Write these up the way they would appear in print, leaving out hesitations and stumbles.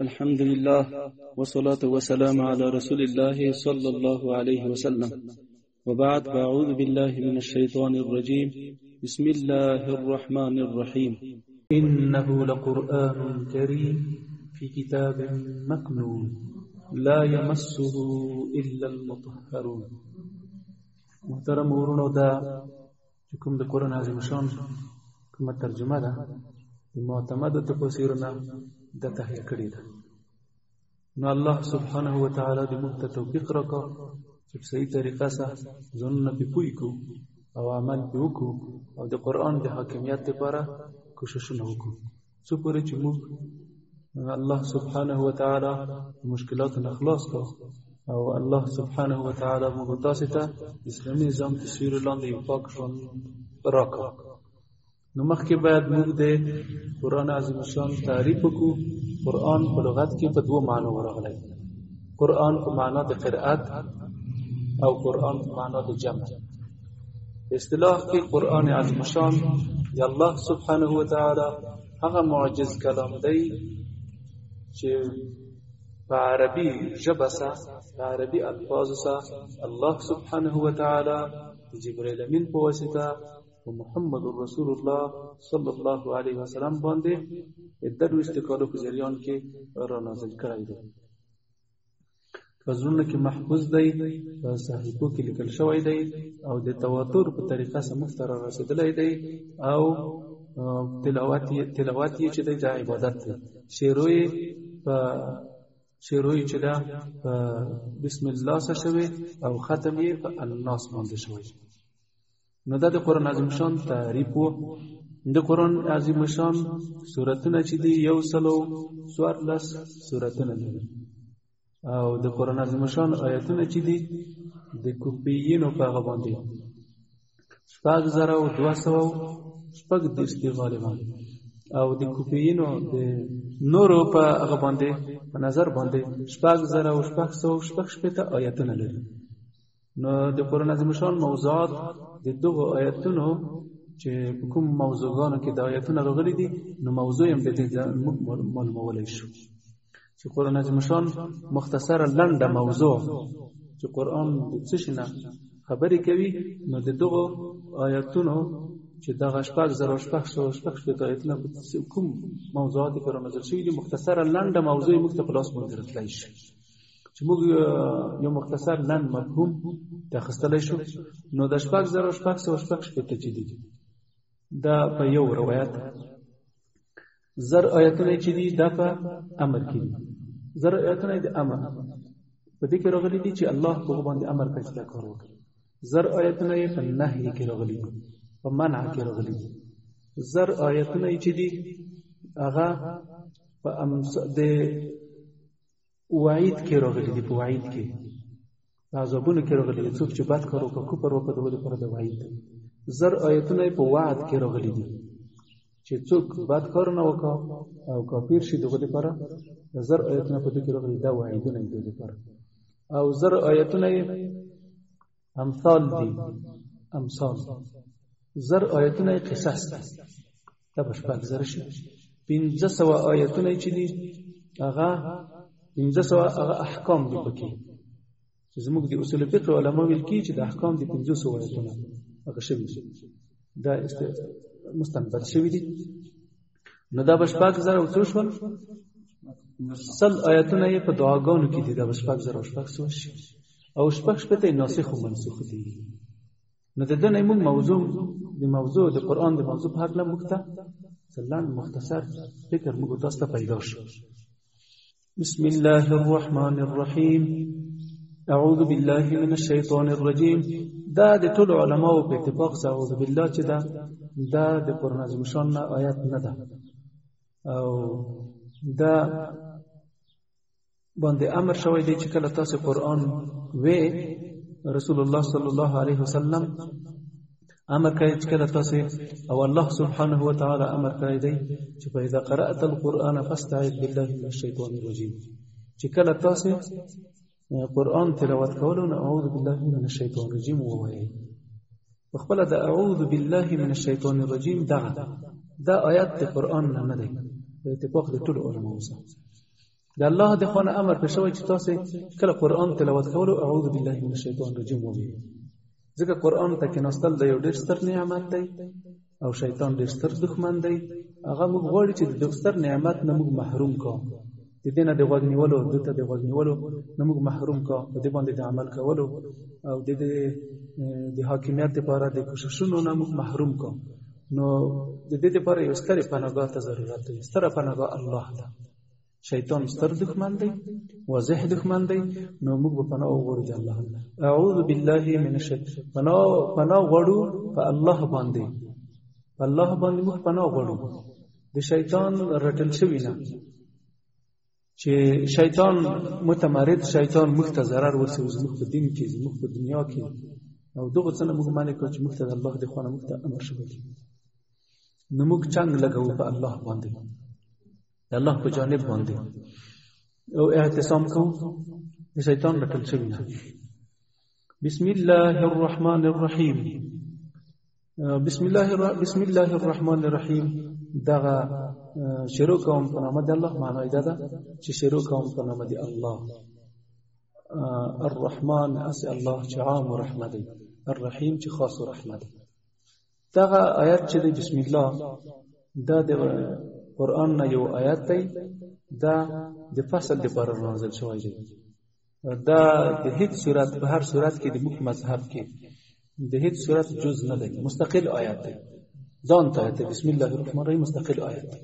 الحمد لله والصلاة والسلام على رسول الله صلى الله عليه وسلم وبعد فأعوذ بالله من الشيطان الرجيم بسم الله الرحمن الرحيم إنه لقرآن كريم في كتاب مكنون لا يمسه إلا المطهرون. محترم ورونو دا کوم د قرآن عظیم شان کومه ترجمه ده د معتمدو تفسیرونه د تهیه کړې ده. نو الله سبحانه و تعالی دې موږ ته توفیق راکړي چې په صحیح طریقه سره ځانونه پې پوه کړو او عمل پې وکړو او د قرآن د حاکمیت لپاره کوششونه وکړو څو پورې چې موږ الله سبحانه و تعالی مشکلاتونه خلاص کړو او الله سبحانه و تعالی موږ تاسو ته اسلامي نظام تصویر لاندې یو پاک ژوند راکړو. نو مخکې باید موږ د قرآن عظیم شان تعریف وکړو. قرآن په لغت کې په دوه معنو راغلی. قرآن په معنا د قرأت او قرآن په معنا د جمع. په اصطلاح کې قرآن عظیم شان د الله سبحانه و تعالی هغه معجز کلام دی چې په عربي ژبه سره په عربي الفاظو سره الله سبحانه و تعالی د جبرئیل امین په واسطه محمد رسول الله صلی الله علیه وسلم باندې د دروست کالو په جریان کې را نازل کړی دی. فزرونه کې محفوظ دی، په صحیفو کې لیکل شوی دی او د تواتر په طریقه سره مخ ته را رسېدلی دی او تلاوت یې چې دی د عبادت دی. شروع چې ده په بسم الله سره شوی او ختم یې په الناس باندې شوی. نو دا د قرآن عظیم شان تعریف و. د قرآن عظیم شان سورتونه چې دي 114 سورتونه لري او د قرآن عظیم شان آیتونه چې دي د کوفیینو په هغه باندې 6210 غالبا او د کوفیینو د نورو په هغه باندې په نظر باندې 6600 آیتونه لري. نو د قرآن عظیم شان موضوعات د دغه آیتونو چې کوم موضوعانو کې د آیتونو راغلي دي نو موضوع هم به معلومولای شو چې قرآن عظیم شان مختصره لنډه موضوع چې قرآن د څه شي نه خبرې کوي. نو د دغه آیتونو چې دغه 6600 آیتونه کوم موضوعات کې راغلي شوي دي مختصره لنډه موضوع موږ ته په لاس باندې راتلای شي چې موږ یو مختصر لنډ مفهوم تخستلی شو. نو د 6600 چې دي دا په یو روایت زر آیتونه چې دي دا په امر کې دي. زر آیتونه د امر په دې کې راغلي دي چې الله په باندې امر کوي چې کار وکړي. زر آیتونه یې په نهي کې راغلي دي، په منع کې راغلي دي. زر آیتونه چې دي هغه په د وعید کې راغلي دي، په وعید کې عذابونه کې راغلي دي. څوک چې بد کار وکړي کفر وکړي د لپاره د وعید. زر آیتونه په وعد کې راغلي دي چې څوک بد کار نه وکړي او کافر شي دغه لپاره. زر آیتونه په دې کې راغلي دا وعیدونه دي لپاره. او زر آیتونه امثال دي، امثال. زر آیتونه قصص دا په شپږ زر شي. 1500 آیتونه چې دي هغه 1500 هغه احکام دي پکې چې زموږ د اصول فقه علما ویل کی چې د احکام د 1500 آیتونه هغه شوي دا مستنبط شوي دي. نو دا بشپاک زره او څو شول سل آیتونه یې په دعاګانو کې دي. دا بشپاک زره او شپږ سو شي او شپږ شپته ناسخ او منسوخ دي. نو د دې موږ موضوع د قرآن د موضوع په اړه موږ ته څلان مختصر فکر موږ تاسو ته پیدا شو. بسم الله الرحمن الرحيم اعوذ بالله من الشيطان الرجيم. دا د ټول علماو په اتفاق سره اعوذ بالله چې دا د قرآن عظیم شان آیات نه ده او دا باندې امر شوی دی چې کله تاسو قرآن وې رسول الله صلی الله علیه وسلم امر کوي چې کله تاسو او الله سبحانه و تعالی امر کوي دی چې فاذا قرأت القرآن فاستعذ بالله من الشيطان الرجيم. چې کله تاسو قرآن تلاوت کولو نو اعوذ بالله من الشيطان الرجيم ووایي. خپل د اعوذ بالله من الشيطان الرجيم دا آیات د قرآن نه دی په اتفاق د ټول علماو سره. د الله د خوا نه امر په شوی چې تاسو کله قرآن تلاوت کولو اعوذ بالله من الشیطان الرجیم ووایئ، ځکه قرآن ته کېناستل د یو ډېر ستر نعمت دی او شیطان ډېر ستر دښمن دی. هغه موږ غواړي چې د دغه ستر نعمت نه موږ محروم کا، د دې نه د غوږ نیولو، ده ته د غوږ نیولو نه موږ محروم کا، په دې باندې د عمل کولو او د حاکمیت لپاره د کوششونو نه موږ محروم کا. نو د دې لپاره یو ستر پناهګاه ته ضرورت دی. ستره پناهګاه الله ده. شیطان ستر دښمن دی، واضح دښمن دی. نو موږ به پناه وغواړو د الله. اعوذ بالله من الشیطان، پناه غواړو په الله باندې، په الله باندې موږ پناه غواړو د شیطان رټل شوي نه، چې شیطان متمرد، شیطان موږ ته ضرر ورسوي زموږ په دین کې، زموږ په دنیا کې. او دغه څه نه موږ منع کړو چې موږ ته د الله د خوا نه موږ ته امر شوی دی. نو موږ چنګ لګوو په الله باندې، د الله په جانب باندې، او اعتصام کوو د شیطان رټل شوي نه. بسم الله الرحمن الرحیم. بسم الله الرحمن الرحیم دغه شروع کوم په نام د الله. معنی دا ده چې شروع کوم په نام د الله. الرحمن اس الله چې عام رحمت دی، الرحیم چې خاص رحمت دی. دغه آیات چې د بسم الله دا د قرآن نه یو آیات دی، دا د فصل لپاره نازل شوی دی. دا د هیڅ صورت، په هر صورت کې د موږ مذهب کې د هیڅ صورت جز نه دی، مستقل آیات دی، ځان ته دی. بسم الله الرحمن الرحیم مستقل آیات دی.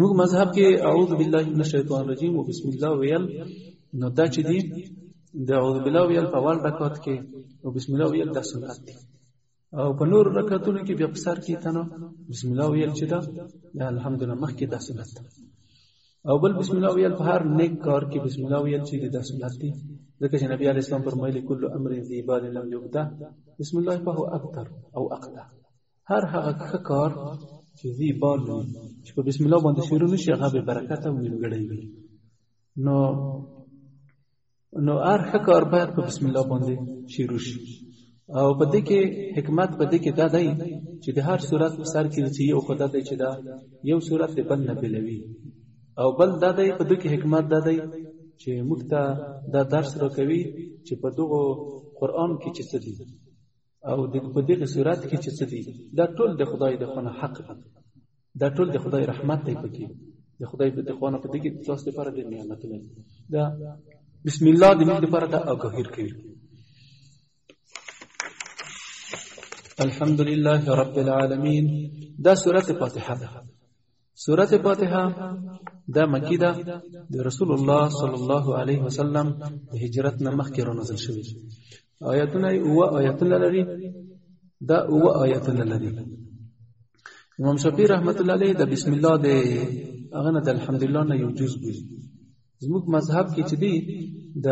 موږ مذهب کې اعوذ بالله من الشیطان الرجیم او بسم الله ویل، نو دا چې دی د اعوذ بالله ویل په اول رکعت کې او بسم الله ویل د سنت دی. او په نور رکعتونو کې بیا په سر کې تنه بسم الله ویل چې دا الحمدلله مخکې د سنت دی. او بل بسم الله ویل په هر نیک کار کې بسم الله ویل چې د سنت دی، ځکه چې نبی علیه السلام فرمایلی کل امر ذی بال لم یبدا بسم الله فهو اکثر او اقدر. هر هغه کار چې ذی بال وي چې په بسم الله باندې شروع نشي هغه به برکت او نیمګړی وي. نو هر کار باید په بسم الله باندې شروع شي. او په دې کې حکمت په دې کې دا دی چې د هر صورت په سر کې چې یو خدای دی چې دا یو صورت د بل نه بلوي. او بل دا دی په دې کې حکمت دا دی چې موږ ته دا درس راکوي چې په دغه قرآن کې چې څه دي او په دغه صورت کې چې څه دي، دا ټول د خدای د خونه حق دی، دا ټول د خدای رحمت دی. پکې د خدای په خونه په دې کې تاسو لپاره د نعمتونه دا بسم الله د موږ لپاره دا اګهیر کوي. الحمد لله رب العالمین. دا سورۃ فاتحه ده. سورۃ فاتحه دا مکی ده، د رسول الله صلی الله علیه وسلم د هجرت نه مخکې را نازل شوی. آیاتونه او آیاتونه لري، دا او آیاتونه لري. امام شافعی رحمت الله علیه د بسم الله د هغه نه د الحمدلله نه یو جز بوزي. زموږ مذهب کې چې دی د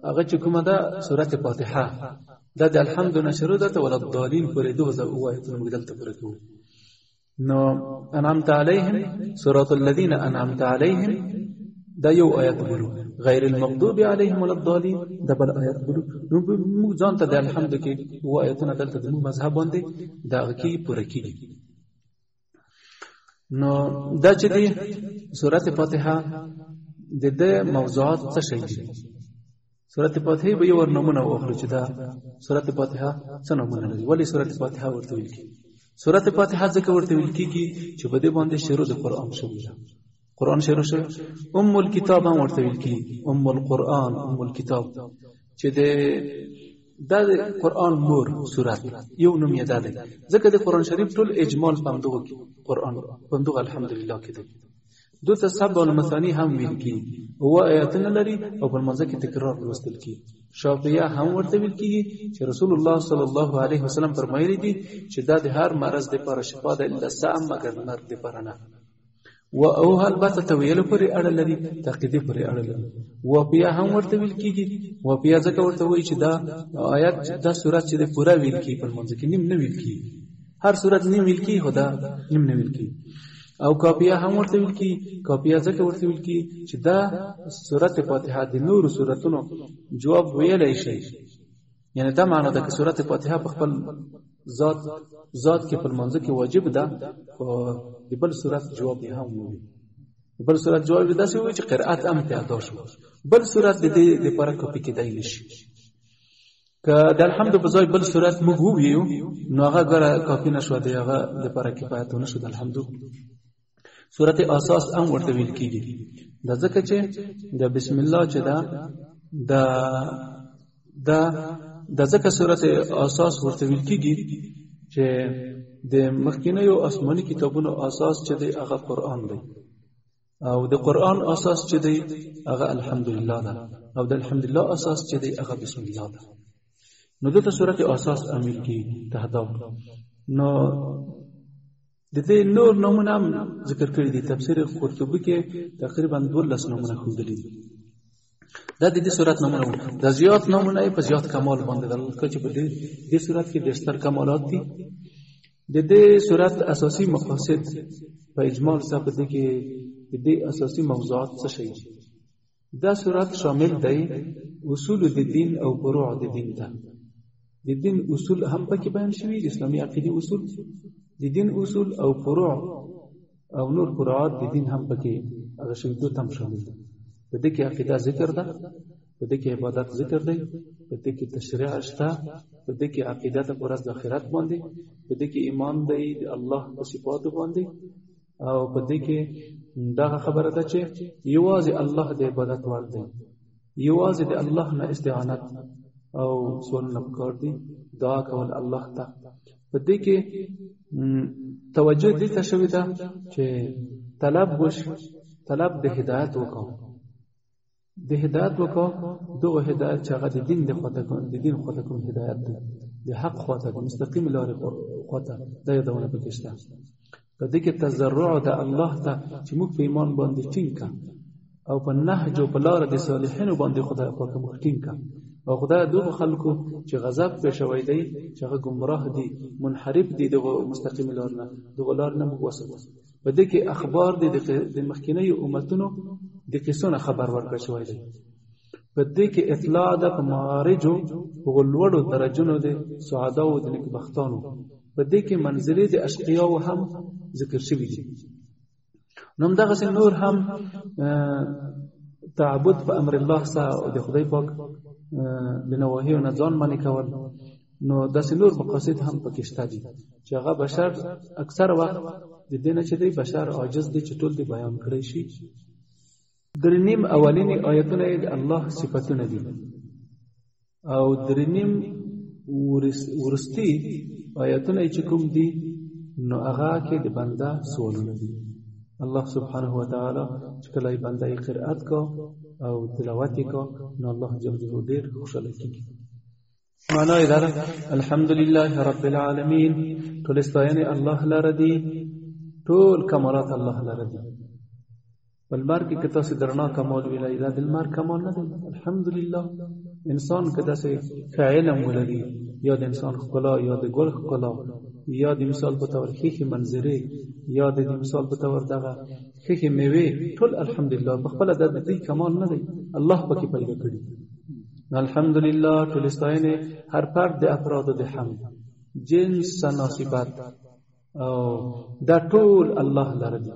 هغه چې کومه ده سورۃ فاتحه دا د الحمد نه شروع ده ول الضالین پورې دوه او آیاتونه موږ دلته پورې کوو. نو انعمت علیهم صراط الذین انعمت علیهم دا یو آیت بولو، غیر المغضوب علیهم ولا الضالین دا بل آیت بولو. نو موږ ځان ته د الحمد کې او آیاتونه دلته د موږ مذهب باندې دا کې پوره کیږي. نو دا چې دی سورۃ فاتحه د دې موضوعات څه شي دي. سورۃ فاتحه به یو نمونه واخلو چې دا سورۃ فاتحه څه نمونه لري. ولی سورۃ فاتحه ورته ویل کی؟ سورۃ فاتحه ځکه ورته ویل کیږي چې په دې باندې شروع د قرآن شوی ده. قرآن شروع شوی. ام الکتاب هم ورته ویل کیږي، ام القرآن، ام الکتاب چې د قرآن مور سورۃ یو نوم یې ده. ځکه د قرآن شریف ټول اجمال پندوه کې قرآن پندوه الحمدلله کې ده. دوته سبع المثانی هم ویل کی او آیاتونه لري او په منځ کې تکرار لوستل کی. شافعیه هم ورته ویل کی چې رسول الله صلی الله علیه وسلم فرمایلی دي چې دا د هر مرض لپاره شفا ده الا سام مگر مرد لپاره نه. و او البته تویل پرې اړه لري، تقدیر پرې اړه لري. و بیا هم ورته ویل کیږي، و بیا ځکه ورته وایي چې دا آیات دا سورۃ چې د پورا ویل کی په منځ کې نیم نه ویل کی. هر سورۃ نیم ویل کی، خدا نیم نه ویل کی. او کاپیه هم ورته ویل کی. کاپیه ځکه ورته ویل کی چې دا سورۃ فاتحه د نور سوراتونو جواب ویلای شي. یعنی دا معنی ده چې سورۃ فاتحه په خپل ذات کې په منځ کې واجب ده او د بل سورۃ جواب یې هم وي. بل صورت جواب داسې وي چې قرأت هم پیدا شو. بل صورت د دې لپاره کاپی کېدای نشي. که د الحمد په ځای بل صورت موږ وویو نو هغه ګره کاپی نشو، دی هغه لپاره کفایت نشو. د الحمد صورت اساس هم ورته ویل کېږي. دا ځکه چې د بسم الله چې دا ځکه صورت اساس ورته ویل کېږي چې د مخکینیو آسماني کتابونو اساس چې دی هغه قرآن دی، او د قرآن اساس چې دی هغه الحمدلله ده، او د الحمدلله اساس چې دی هغه بسم الله ده. نو دته صورت اساس امیر کی تهداب. نو د دې نور نمونه ذکر کړی دي. تفسیر قرطبی کې تقریبا 12 نمونه ښودلي دي. دا د دې صورت نمونه د زیات نمونه په زیات کمال باندې دلته چې په دې صورت کې ډېر ستر کمالات دي. د دې صورت اساسي مقاصد په اجمال ثابت دي کې د دې اساسي موضوعات څه شي. دا صورت شامل دی اصول د دین او فروع د دین ته. د دین اصول هم پکې بیان شوي، د اسلامي عقیده اصول، د دین اصول او فروع او نور فروعات د دین هم پکې هغه شوي هم شامل دي. په دې کې عقیده ذکر ده، په دې کې عبادت ذکر دی، په دې کې تشریع شته، په دې کې عقیده د ورځ د آخرت باندې، په دې کې ایمان دی د الله په صفاتو باندې، او په دې کې دا خبره ده چې یوازې الله د عبادت وړ دی، یوازې د الله نه استعانت او سوالونه پکار دي، دعا کول الله ته. په دې کې توجه دې ته شوې ده چې طلب د هدایت وکړو، د هدایت وکړو. دغه هدایت چې هغه د دین د خواته کوم هدایت دی، د حق خواته، د مستقیم لارې خواته، دا یادونه پکې شته. په دې کې تضرع د الله ته چې موږ په ایمان باندې ټینګ کا، او په نهج او په لار د صالحینو باندې خدای پاک موږ ټینګ کا. او خدای دغه خلکو چې غضب پېښوي دی، چې هغه گمراه دي، منحرف دي دغه مستقیم لار نه، دغه لار نه موږ وساتو. په دې کې اخبار دي د مخکینی امتونو د قصو نه خبر ورکړل شوی دی. په دې کې اطلاع ده په معارجو په لوړو درجونو د سعداو د نیکبختانو. په دې کې منزلې د اشقیاو هم ذکر شوی دي. نو دغه نور هم تعبد په امر الله سره او د خدای پاک د نواهیو نه ځان منې کول. نو داسې نور مقاصد هم پکې شته دي چې هغه بشر اکثر وخت د دې نه چې دی بشر عاجز دی چې ټول دی بیان کړی شي. درنیم اولینی آیتونه د الله صفاتونه دي، او درنیم ورستی آیتونه چې کوم دي نو هغه کې د بنده سوالونه دي. الله سبحانه و تعالی چې کله بنده یې قرأت کو او تلاوت کو نو الله جل جلاله ډېر خوشاله کیږي. معنی دا الحمدلله رب العالمین، ټول ستاینه الله لره دي، ټول کمالات الله لره دي. والمار کې کته سي درنا کمال ویلای دا د مار کمال نه دی. الحمدلله انسان کده سي علم ولري، یا د انسان خلا، یا د ګل خلا، یا د مثال په تور خيخي منظره، یا د مثال په تور دغه خيخي میوه، ټول الحمدلله بخپل د دې کمال نه دی، الله پکې پیدا کړی. الحمدلله ټول ستاینه هر فرد د افراد د حمد جنس مناسبت او دا ټول الله لره دي.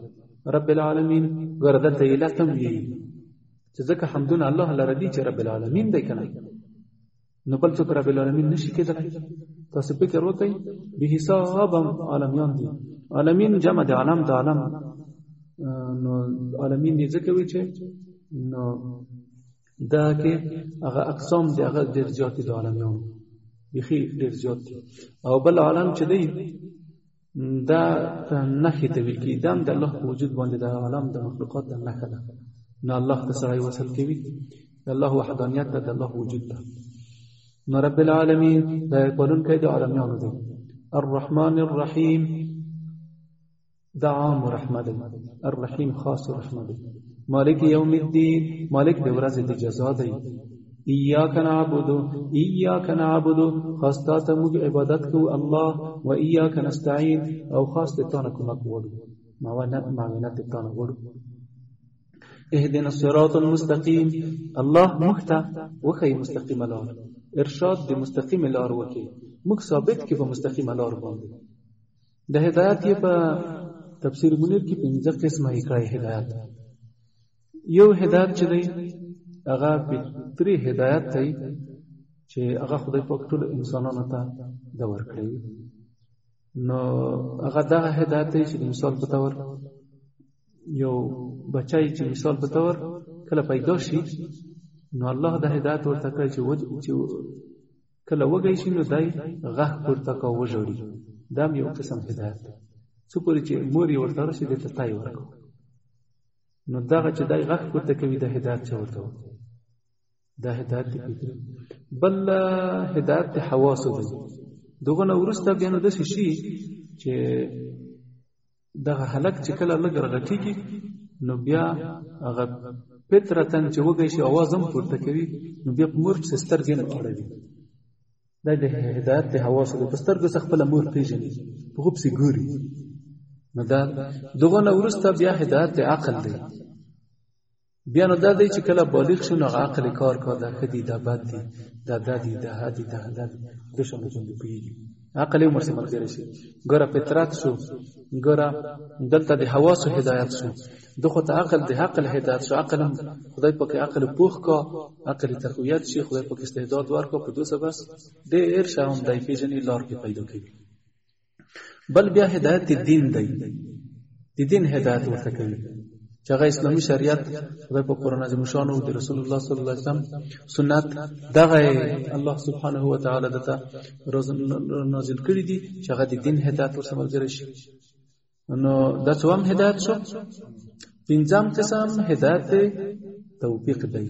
رب العالمین ګردته الهتم وی چې ځکه حمدونه الله لره دي چې رب العالمین دی کنه. نو بل څوک رب العالمین نشي کېدلی. تاسو فکر وکړئ به حساب عالمیان دي. عالمین جمع د عالم د عالم. نو عالمین دې ځکه وی چې نو دا کې هغه اقسام دي، هغه ډېر زیات دي د عالمیان، بخي ډېر زیات دي. او بل عالم چې دی دا نخی ته ویل کی دام د الله وجود باندې د عالم د مخلوقات د نخه ده. نو الله د سره وصل کوي، الله وحدانیت د الله وجود ده. نو رب العالمین دا قانون کوي د عالمیانو دی. الرحمن الرحیم دا عام رحمت دی، الرحیم خاص رحمت دی. مالک یوم الدین مالک د ورځې د جزا دی. ایاک نعبد خاص ته موږ عبادت کوو الله، و ایاک نستعين او خاص ته تانه کومک وړو، معاونت ته تانه وړو. اهدنا الصراط المستقیم الله مخته وخی مستقیم لار، ارشاد د مستقیم لار وکي، موږ ثابت کې په مستقیم لار باندې. د هدایت په تفسیر منیر کې 15 قسمه کړه هدایت. یو هدایت چې دی هغه فطري هدایت دی چې هغه خدای پاک ټول انسانانو ته د ورکړي. نو هغه دغه هدایت دی چې مثال په تور یو بچای چې مثال په تور کله پیدا شي نو الله د هدایت ورته کوي چې کله وږی شي نو دای غږ ورته کا وژړي. دا یو قسم هدایت دی. څو پورې چې مور یې ورته راشي د تای ورکو نو دغه چې دای غږ ورته کوي د هدایت څه ورته دا هدایت دی فطري. بل هدایت د حواس دی. دغه نو ورسته بیا نو د شي چې دغه هلک چې کله لږ رغټیږي نو بیا هغه فطرتن چې وږی شي आवाज هم پورته کوي نو بیا مور چې سترګې نه اړوي. دا د هدایت د حواس د سترګو څخه خپل مور پیژني په خوب سي ګوري. نو دا دغه نو ورسته بیا هدایت د عقل دی. بیا نو دا دی چې کله بالغ شي نو عقل کار دا خدي دا بد دي دا دادي دا هادي دا دادي د شنو جوړ پیږي. عقل عمر سره مرګ شي ګوره فطرت شو ګوره دلته د حواس هدایت شو دغه ته عقل د عقل هدایت شو. عقل خدای پاک عقل پوخ کا عقل تقویت شي خدای پاک استعداد ورکو په دوسه بس ډېر شاوم دای پیژنې لار کې پیدا کوي. بل بیا هدایت د دین دی. د دین هدایت ورته کوي چې هغه اسلامي شریعت خدای په قرآن عظیم شان او د رسول الله صلی الله علیه وسلم سنت دغه الله سبحانه و تعالی دته نازل کړی دي چې هغه د دین هدایت ورسره ملګری شي. نو دا څوم هدایت شو. پنځم قسم هدایت توفیق دی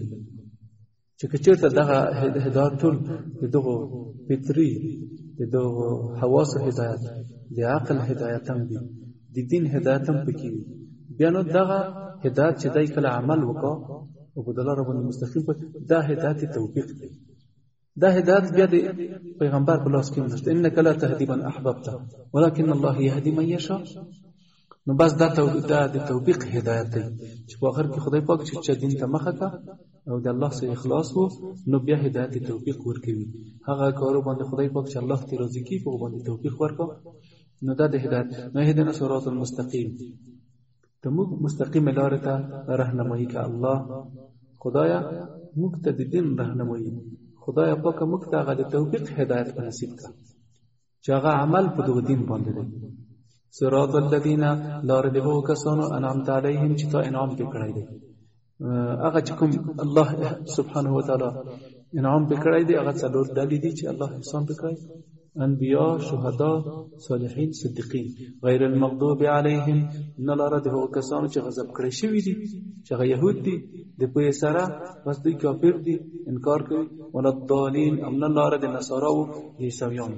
چې کچېرته دغه هدایت ټول دغه فطری دغه حواس هدایت د عقل هدایت هم دي د دین هدایت هم پکې بیا نو دغه هدایت چې دای کله عمل وکړه او په دلاره باندې مستقیم په دا هدایت توفیق دی. دا هدایت بیا د پیغمبر په لاس کې نشته. انک لا تهدی من احببت ولكن الله يهدي من يشاء. نو بس دا د توفیق هدایت دی چې په اخر کې خدای پاک چې دین ته مخه کا او د الله سره اخلاص وو نو بیا هدایت توفیق ورکوي. هغه کارو باندې خدای پاک چې الله ته راضي کی په باندې توفیق ورکو نو دا د هدایت نه هدایت صراط المستقیم ته موږ مستقیم لار ته راهنمایي کا. الله خدایا موږ ته د دین راهنمایي خدایا پاک موږ ته هغه د توفیق هدایت په نصیب کا چې هغه عمل په دغه دین باندې دی. صراط الذين لار له کسانو انعمت علیهم چې تا انعام وکړای دی. هغه چې کوم الله سبحانه و تعالی انعام وکړای دی هغه څلور دلی دي چې الله احسان وکړای: انبیاء، شهدا، صالحین، صدیقین. غیر المغضوب علیهم نه لار له کسانو چې غضب کړی شوی دي چې هغه يهود دي د پوهې سره بس دوی کافر دي انکار کوي. ولا الضالین ام نه لار د نصاراو عیسویان.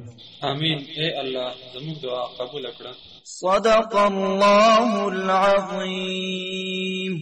امین. اے الله زموږ دعا قبول کړه. صدق الله العظیم.